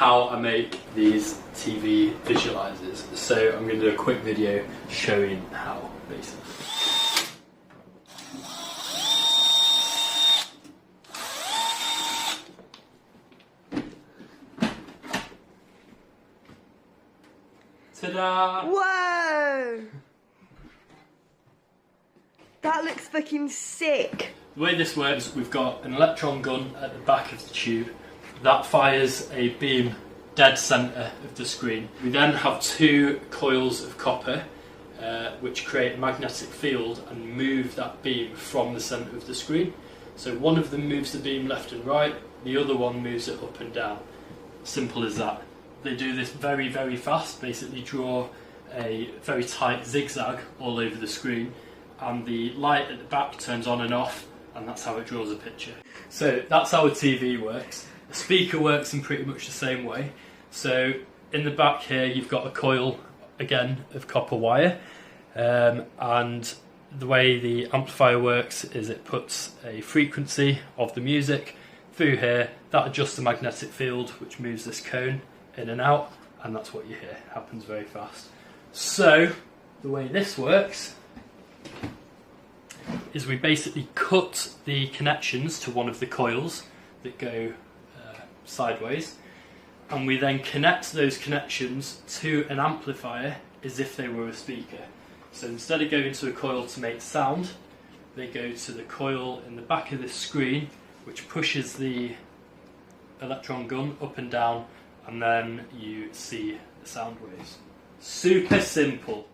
how I make these TV visualizers. So I'm going to do a quick video showing how, basically. Ta-da! Whoa! That looks fucking sick. The way this works, we've got an electron gun at the back of the tube that fires a beam dead centre of the screen. We then have two coils of copper which create a magnetic field and move that beam from the centre of the screen. So one of them moves the beam left and right, the other one moves it up and down. Simple as that. They do this very, very fast, basically draw a very tight zigzag all over the screen, and the light at the back turns on and off, and that's how it draws a picture. So that's how a TV works. A speaker works in pretty much the same way. So in the back here you've got a coil, again, of copper wire, and the way the amplifier works is it puts a frequency of the music through here, that adjusts the magnetic field which moves this cone in and out, and that's what you hear. It happens very fast. So the way this works is we basically cut the connections to one of the coils that go sideways, and we then connect those connections to an amplifier as if they were a speaker. So instead of going to a coil to make sound, they go to the coil in the back of this screen, which pushes the electron gun up and down, and then you see the sound waves. Super simple.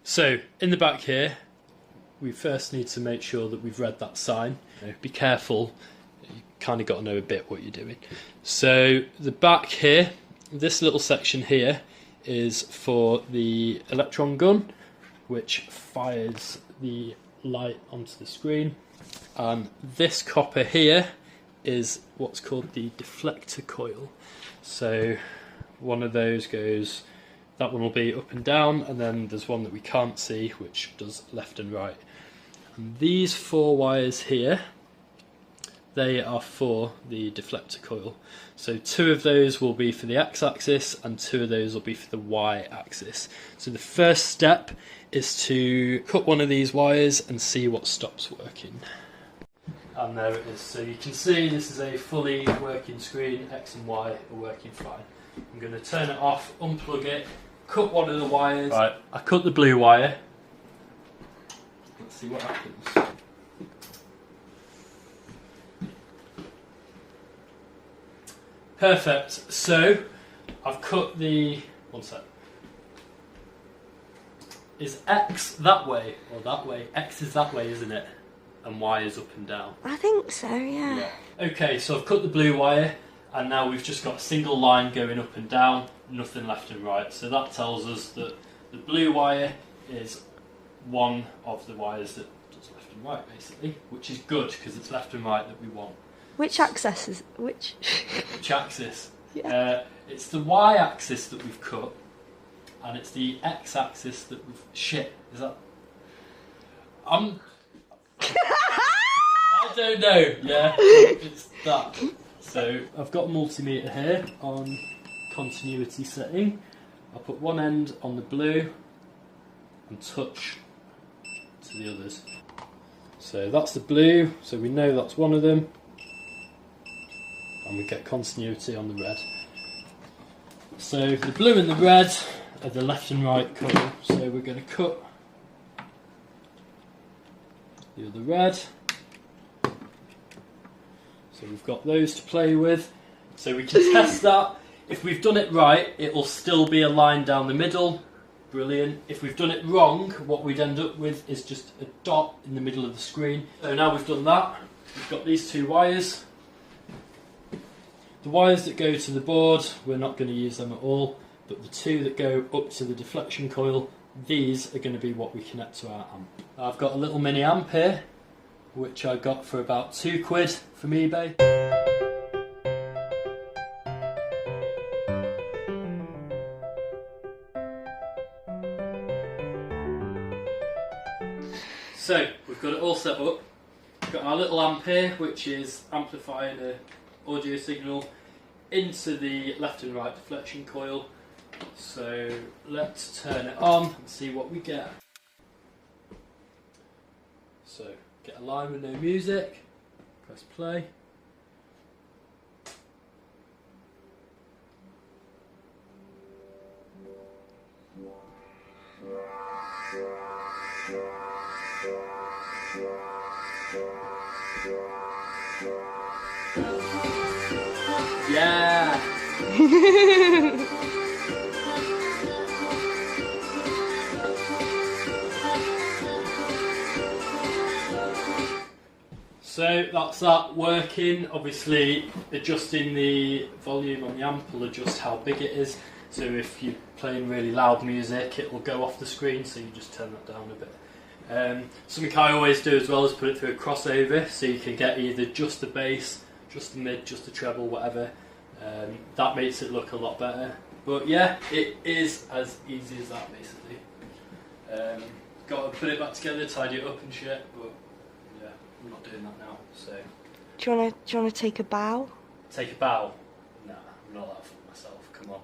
So in the back here, we first need to make sure that we've read that sign. Be careful, you kind of got to know a bit what you're doing. So the back here, this little section here is for the electron gun, which fires the light onto the screen, and this copper here is what's called the deflector coil. So one of those goes, that one will be up and down, and then there's one that we can't see which does left and right. And these four wires here, they are for the deflector coil. So two of those will be for the x-axis and two of those will be for the y-axis. So the first step is to cut one of these wires and see what stops working. And there it is. So you can see this is a fully working screen. X and Y are working fine. I'm going to turn it off, unplug it, cut one of the wires. Right, I cut the blue wire. Let's see what happens. Perfect. So I've cut the... one sec. Is X that way or that way? X is that way, isn't it? And Y is up and down. I think so, yeah. Okay, so I've cut the blue wire, and now we've just got a single line going up and down, nothing left and right. So that tells us that the blue wire is one of the wires that does left and right, basically, which is good because it's left and right that we want. Which axis is which? Which axis? Yeah. It's the y-axis that we've cut, and it's the x-axis that we've... Shit, is that... I don't know, yeah, it's that. So I've got a multimeter here on continuity setting. I'll put one end on the blue and touch to the others. So that's the blue, so we know that's one of them. And we get continuity on the red. So the blue and the red are the left and right coil. So we're going to cut the other red. So we've got those to play with. So we can test that. If we've done it right, it will still be a line down the middle. Brilliant. If we've done it wrong, what we'd end up with is just a dot in the middle of the screen. So now we've done that, we've got these two wires. The wires that go to the board, we're not going to use them at all, but the two that go up to the deflection coil, these are going to be what we connect to our amp. I've got a little mini amp here, which I got for about £2 from eBay. So we've got it all set up. We've got our little amp here, which is amplifying the audio signal into the left and right deflection coil. So let's turn it on and see what we get. So get a line with no music, press play. Yeah! So that's that working. Obviously adjusting the volume on the amp will adjust how big it is. So if you're playing really loud music it will go off the screen, so you just turn that down a bit. Something I always do as well is put it through a crossover, so you can get either just the bass, just the mid, just the treble, whatever. That makes it look a lot better. But yeah, it is as easy as that basically. Got to put it back together, tidy it up and shit, but yeah, I'm not doing that now. So Do you wanna take a bow? take a bow? Nah, I'm not that for myself, come on.